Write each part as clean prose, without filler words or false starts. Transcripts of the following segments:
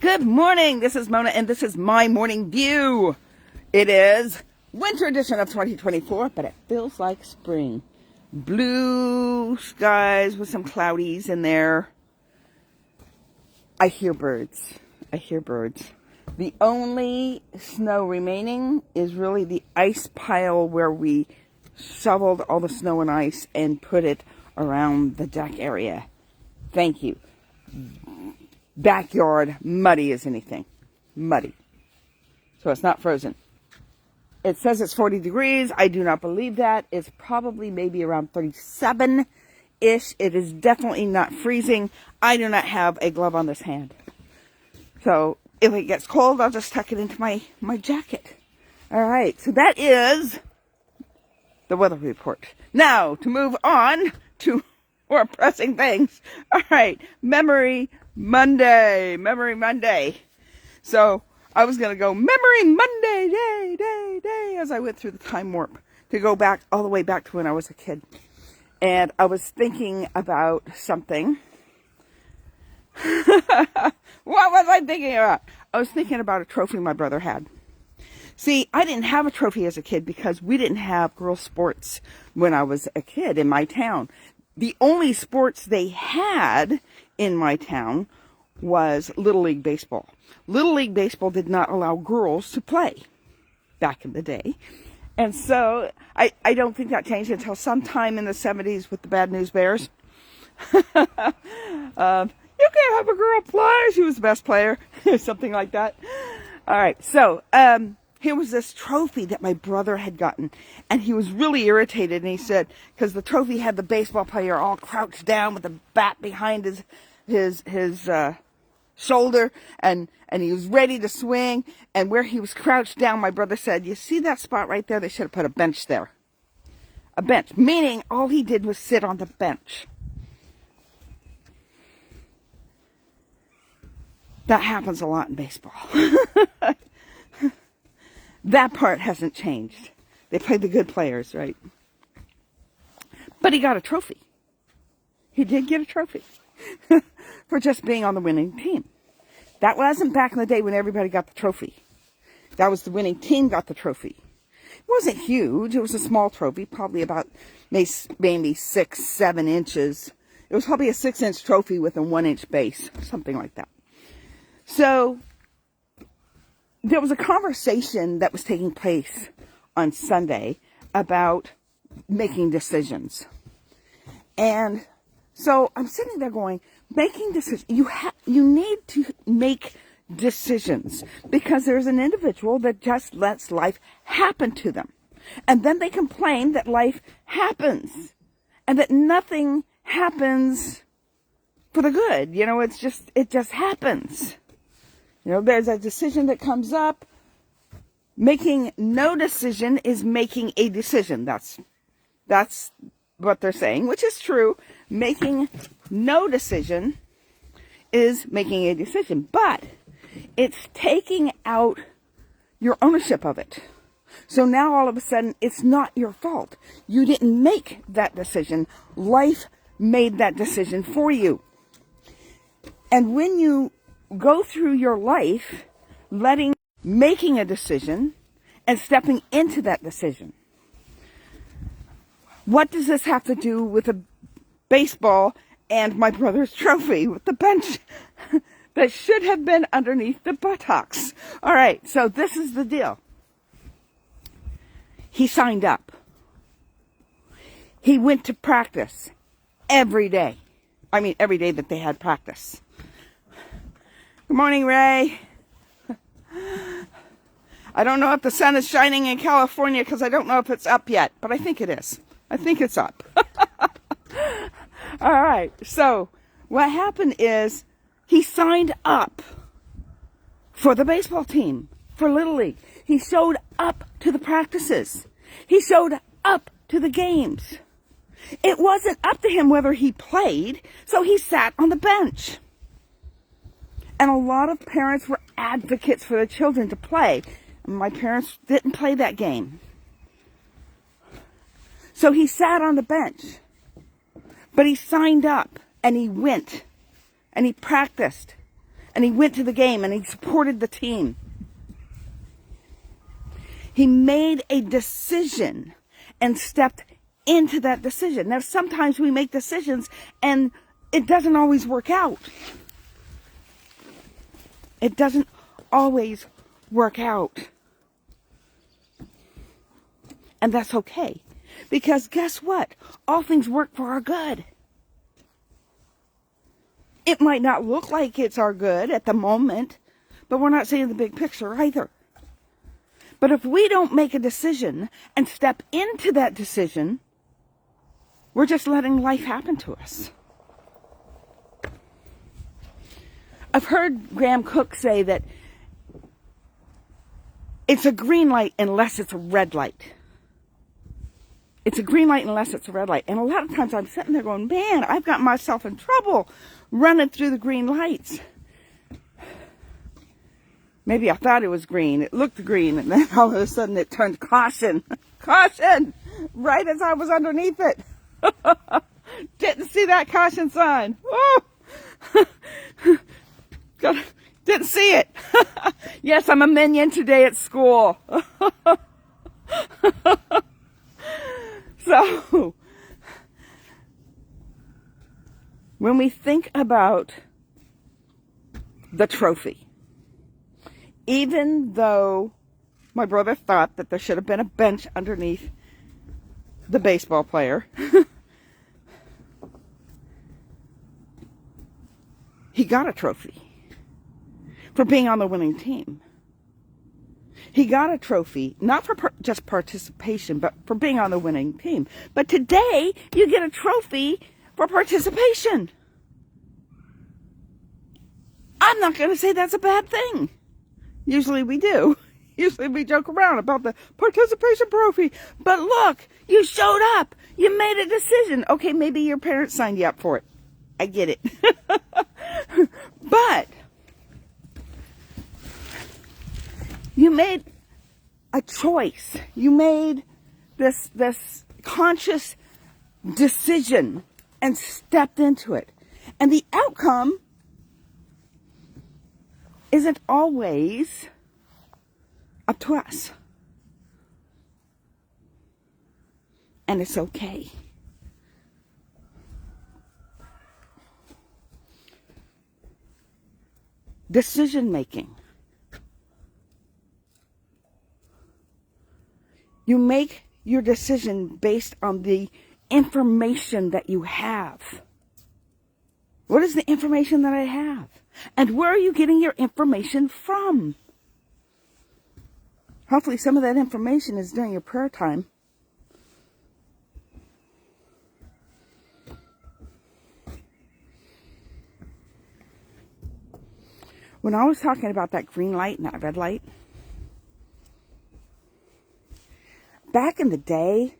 Good morning. This is Mona, and this is my morning view. It is winter edition of 2024, but it feels like spring. Blue skies with some cloudies in there. I hear birds. The only snow remaining is really the ice pile where we shoveled all the snow and ice and put it around the deck area. Thank you. Backyard, muddy as anything. Muddy. So it's not frozen. It says it's 40 degrees. I do not believe that. It's probably maybe around 37-ish. It is definitely not freezing. I do not have a glove on this hand. So if it gets cold, I'll just tuck it into my jacket. All right. So that is the weather report. Now, to move on to more pressing things. All right. Memory Monday. So I was going to go Memory Monday, day, as I went through the time warp to go back all the way back to when I was a kid. And I was thinking about something. What was I thinking about? I was thinking about a trophy my brother had. See, I didn't have a trophy as a kid because we didn't have girls' sports when I was a kid in my town. The only sports they had in my town was Little League Baseball. Little League Baseball did not allow girls to play back in the day. And so I don't think that changed until sometime in the 70s with the Bad News Bears. You can't have a girl play. She was the best player. Something like that. All right. So here was this trophy that my brother had gotten. And he was really irritated. And he said, because the trophy had the baseball player all crouched down with the bat behind his shoulder. And he was ready to swing. And where he was crouched down, my brother said, you see that spot right there? They should have put a bench there. A bench. Meaning all he did was sit on the bench. That happens a lot in baseball. That part hasn't changed. They play the good players, right? But he got a trophy. He did get a trophy for just being on the winning team. That wasn't back in the day when everybody got the trophy. That was the winning team got the trophy. It wasn't huge. It was a small trophy, probably about maybe 6-7 inches. It was probably a 6-inch trophy with a 1-inch base, something like that. So there was a conversation that was taking place on Sunday about making decisions. And so I'm sitting there going, making decisions. You need to make decisions because there's an individual that just lets life happen to them. And then they complain that life happens and that nothing happens for the good. You know, it just happens. You know, there's a decision that comes up. Making no decision is making a decision. That's what they're saying, which is true. Making no decision is making a decision, but it's taking out your ownership of it. So now all of a sudden, it's not your fault. You didn't make that decision. Life made that decision for you. And when you go through your life making a decision and stepping into that decision. What does this have to do with a baseball and my brother's trophy with the bench that should have been underneath the buttocks? All right, so this is the deal. He signed up. He went to practice every day. I mean, every day that they had practice. Good morning, Ray. I don't know if the sun is shining in California because I don't know if it's up yet, but I think it is. I think it's up. All right. So what happened is he signed up for the baseball team, for Little League. He showed up to the practices. He showed up to the games. It wasn't up to him whether he played, so he sat on the bench. And a lot of parents were advocates for their children to play. My parents didn't play that game. So he sat on the bench. But he signed up and he went and he practiced And he went to the game and he supported the team. He made a decision and stepped into that decision. Now, sometimes we make decisions and it doesn't always work out. It doesn't always work out. And that's okay. Because guess what? All things work for our good. It might not look like it's our good at the moment, but we're not seeing the big picture either. But if we don't make a decision and step into that decision, we're just letting life happen to us. I've heard Graham Cook say that it's a green light unless it's a red light. It's a green light unless it's a red light. And a lot of times I'm sitting there going, man, I've got myself in trouble running through the green lights. Maybe I thought it was green. It looked green. And then all of a sudden it turned caution. Caution! Right as I was underneath it. Didn't see that caution sign. Oh! Didn't see it. Yes, I'm a minion today at school. So, when we think about the trophy, even though my brother thought that there should have been a bench underneath the baseball player, he got a trophy for being on the winning team. He got a trophy, not for just participation, but for being on the winning team. But today, you get a trophy for participation. I'm not going to say that's a bad thing. Usually we do. Usually we joke around about the participation trophy. But look, you showed up. You made a decision. Okay, maybe your parents signed you up for it. I get it. But you made a choice. You made this conscious decision and stepped into it. And the outcome isn't always up to us. And it's okay. Decision making. You make your decision based on the information that you have. What is the information that I have? And where are you getting your information from? Hopefully some of that information is during your prayer time. When I was talking about that green light and that red light, back in the day,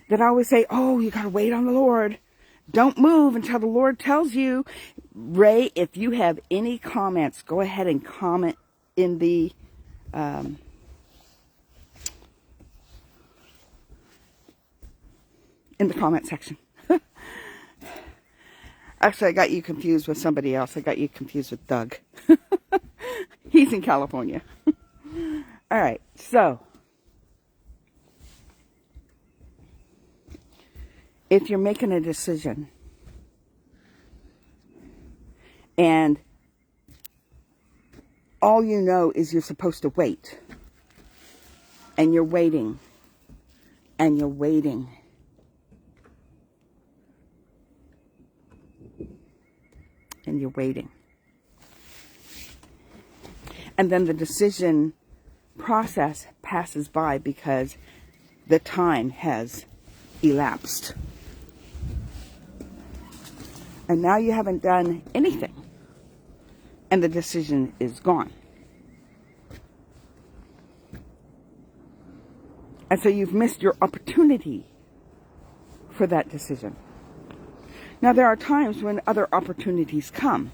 that I always say, oh, you got to wait on the Lord. Don't move until the Lord tells you. Ray, if you have any comments, go ahead and comment in the comment section. Actually, I got you confused with somebody else. I got you confused with Doug. He's in California. All right, so if you're making a decision and all you know is you're supposed to wait, and you're waiting, and you're waiting, and you're waiting, and then the decision process passes by because the time has elapsed. And now you haven't done anything. And the decision is gone. And so you've missed your opportunity for that decision. Now there are times when other opportunities come.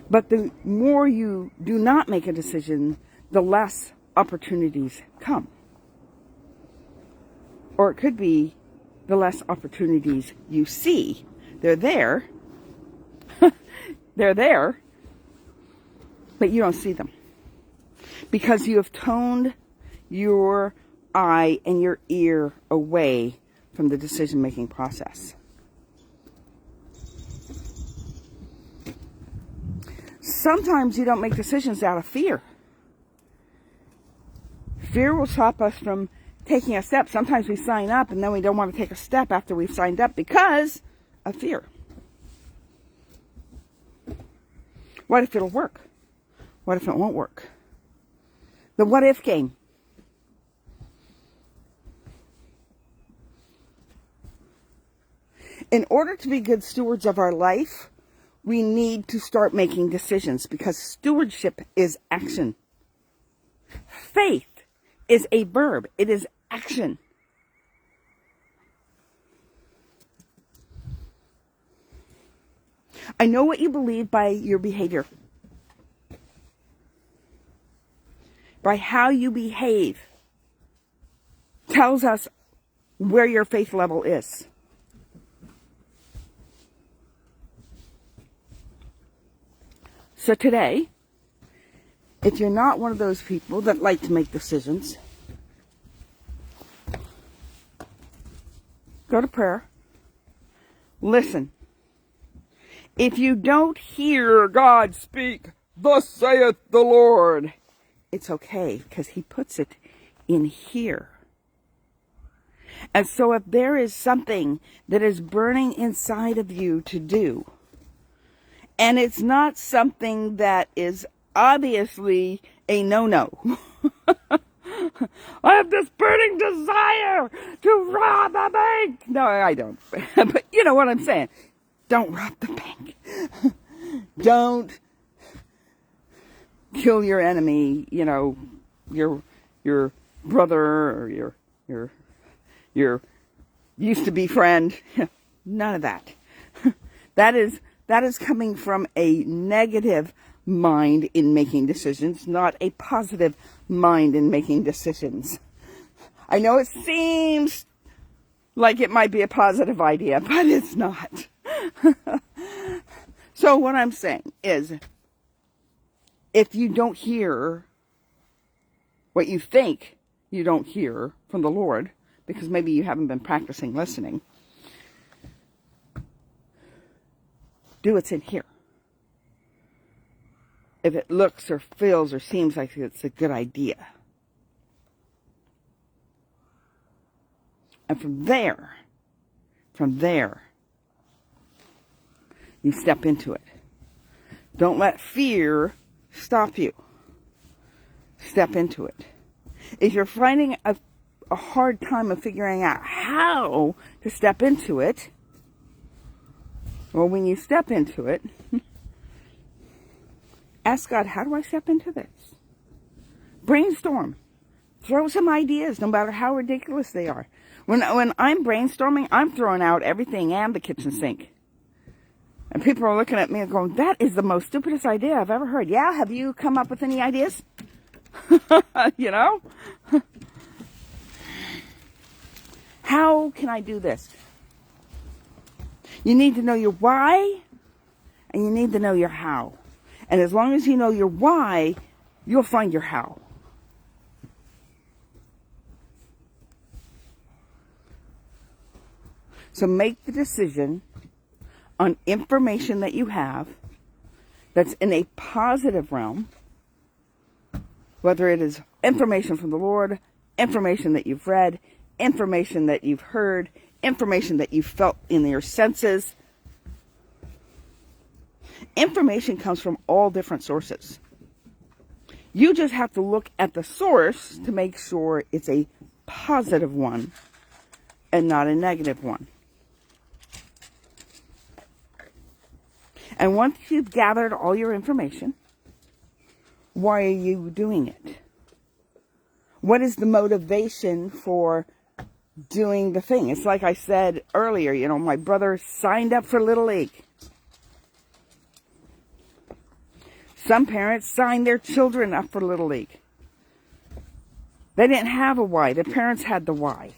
But the more you do not make a decision, the less opportunities come. Or it could be the less opportunities you see. They're there. They're there, but you don't see them because you have toned your eye and your ear away from the decision-making process. Sometimes you don't make decisions out of fear. Fear will stop us from taking a step. Sometimes we sign up and then we don't want to take a step after we've signed up because of fear. What if it'll work? What if it won't work? The what if game. In order to be good stewards of our life, we need to start making decisions because stewardship is action. Faith is a verb. It is action. I know what you believe by your behavior. By how you behave tells us where your faith level is. So today, if you're not one of those people that like to make decisions, go to prayer. Listen. If you don't hear God speak, thus saith the Lord, it's okay because he puts it in here. And so if there is something that is burning inside of you to do, and it's not something that is obviously a no-no. I have this burning desire to rob a bank. No, I don't. But you know what I'm saying. Don't rob the bank. Don't kill your enemy, you know, your brother or your used to be friend. None of that. That is coming from a negative mind in making decisions, not a positive mind in making decisions. I know it seems like it might be a positive idea, but it's not. So what I'm saying is, if you don't hear what you think you don't hear from the Lord, because maybe you haven't been practicing listening, do what's in here. If it looks or feels or seems like it's a good idea. And from there, you step into it. Don't let fear stop you. Step into it. If you're finding a hard time of figuring out how to step into it, well, when you step into it, ask God, how do I step into this? Brainstorm. Throw some ideas, no matter how ridiculous they are. When I'm brainstorming, I'm throwing out everything and the kitchen sink. And people are looking at me and going, that is the most stupidest idea I've ever heard. Yeah, have you come up with any ideas? You know? How can I do this? You need to know your why, and you need to know your how. And as long as you know your why, you'll find your how. So make the decision on information that you have that's in a positive realm, whether it is information from the Lord, information that you've read, information that you've heard, information that you felt in your senses. Information comes from all different sources. You just have to look at the source to make sure it's a positive one and not a negative one. And once you've gathered all your information, why are you doing it? What is the motivation for doing the thing? It's like I said earlier, you know, my brother signed up for Little League. Some parents sign their children up for Little League. They didn't have a why. The parents had the why.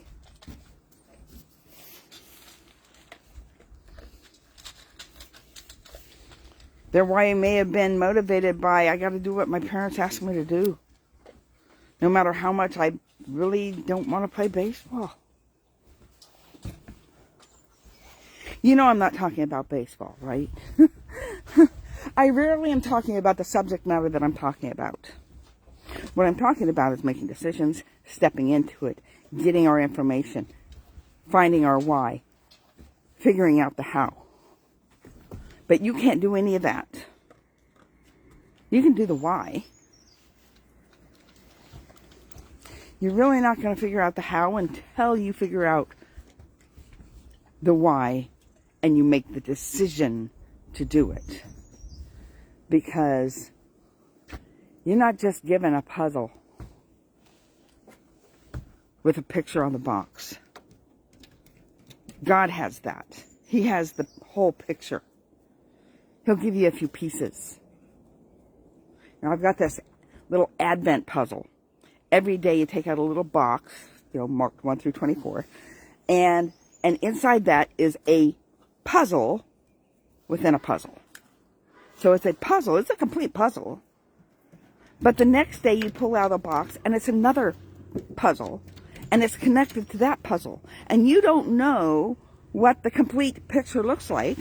Their why may have been motivated by, I got to do what my parents asked me to do. No matter how much I really don't want to play baseball. You know I'm not talking about baseball, right? I rarely am talking about the subject matter that I'm talking about. What I'm talking about is making decisions, stepping into it, getting our information, finding our why, figuring out the how. But you can't do any of that. You can do the why. You're really not going to figure out the how until you figure out the why and you make the decision to do it. Because you're not just given a puzzle with a picture on the box. God has that. He has the whole picture. He'll give you a few pieces. Now I've got this little Advent puzzle. Every day you take out a little box, marked 1 through 24, and inside that is a puzzle within a puzzle. So it's a puzzle. It's a complete puzzle. But the next day you pull out a box and it's another puzzle, and it's connected to that puzzle. And you don't know what the complete picture looks like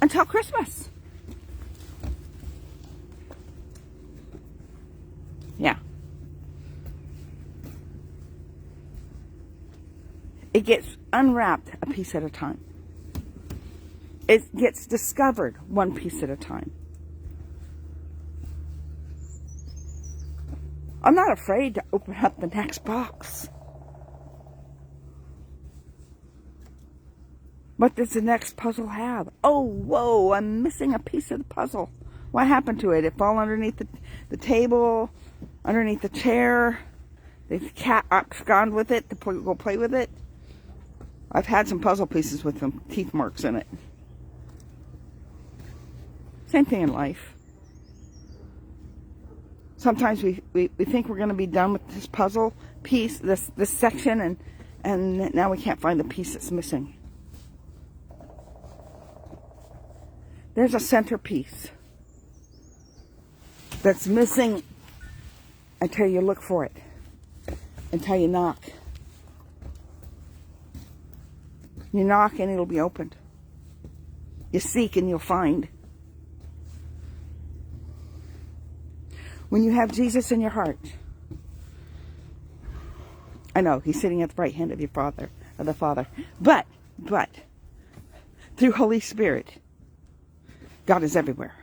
until Christmas. Yeah. It gets unwrapped a piece at a time. It gets discovered one piece at a time. I'm not afraid to open up the next box. What does the next puzzle have? Oh, whoa, I'm missing a piece of the puzzle. What happened to it? It fell underneath the table, underneath the chair. The cat absconded with it to go play with it. I've had some puzzle pieces with some teeth marks in it. Same thing in life. Sometimes we think we're going to be done with this puzzle piece, this section, and now we can't find the piece that's missing. There's a centerpiece that's missing until you look for it, until you knock. You knock and it'll be opened. You seek and you'll find. When you have Jesus in your heart, I know he's sitting at the right hand of the Father, but through Holy Spirit, God is everywhere.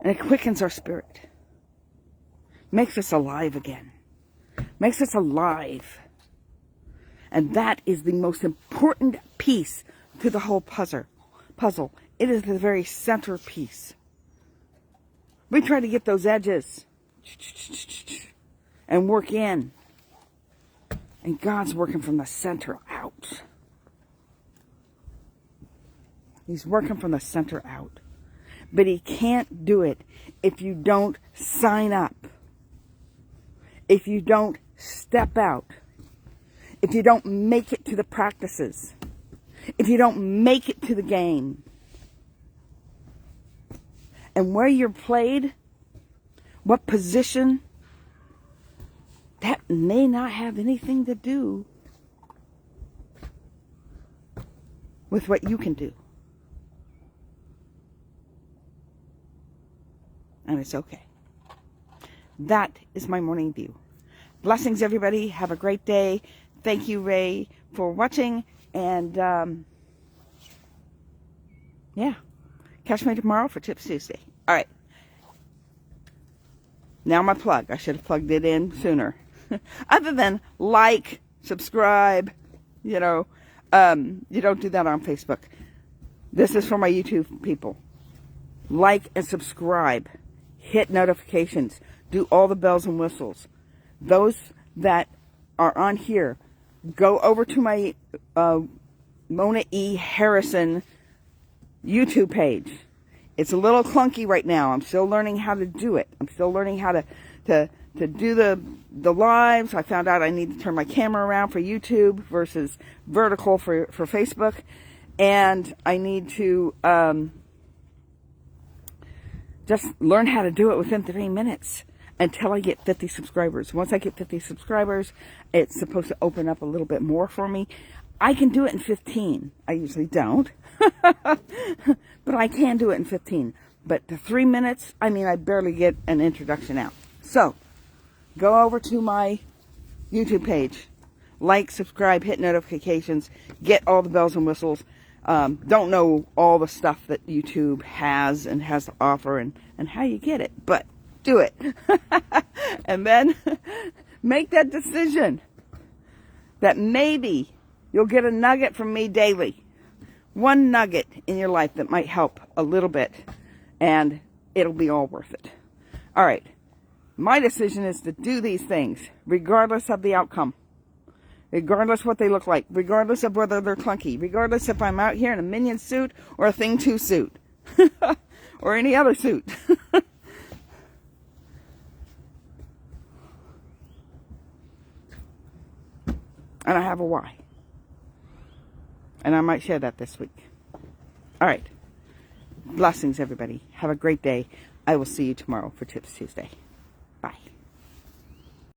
And it quickens our spirit, makes us alive again, makes us alive. And that is the most important piece to the whole puzzle. It is the very centerpiece. We try to get those edges and work in. And God's working from the center out. He's working from the center out. But he can't do it if you don't sign up. If you don't step out. If you don't make it to the practices. If you don't make it to the game. And where you're played, what position, that may not have anything to do with what you can do. And it's okay. That is my morning view. Blessings, everybody. Have a great day. Thank you, Ray, for watching. And, yeah. Catch me tomorrow for Tips Tuesday. All right. Now my plug. I should have plugged it in sooner. Other than like, subscribe, you don't do that on Facebook. This is for my YouTube people. Like and subscribe. Hit notifications. Do all the bells and whistles. Those that are on here, go over to my Mona E. Harrison YouTube page. It's a little clunky right now. I'm still learning how to do it. I'm still learning how to to do the lives. I found out I need to turn my camera around for YouTube versus vertical for Facebook. And I need to just learn how to do it within 3 minutes until I get 50 subscribers. Once I get 50 subscribers, it's supposed to open up a little bit more for me. I can do it in 15. I usually don't. But I can do it in 15. But the 3 minutes, I mean, I barely get an introduction out. So, go over to my YouTube page. Like, subscribe, hit notifications, get all the bells and whistles. Don't know all the stuff that YouTube has and has to offer and how you get it, but do it. And then make that decision that maybe you'll get a nugget from me daily. One nugget in your life that might help a little bit, and it'll be all worth it. All right. My decision is to do these things regardless of the outcome. Regardless what they look like, regardless of whether they're clunky, regardless if I'm out here in a Minion suit or a Thing 2 suit, or any other suit. And I have a why. And I might share that this week. All right. Blessings, everybody. Have a great day. I will see you tomorrow for Tips Tuesday.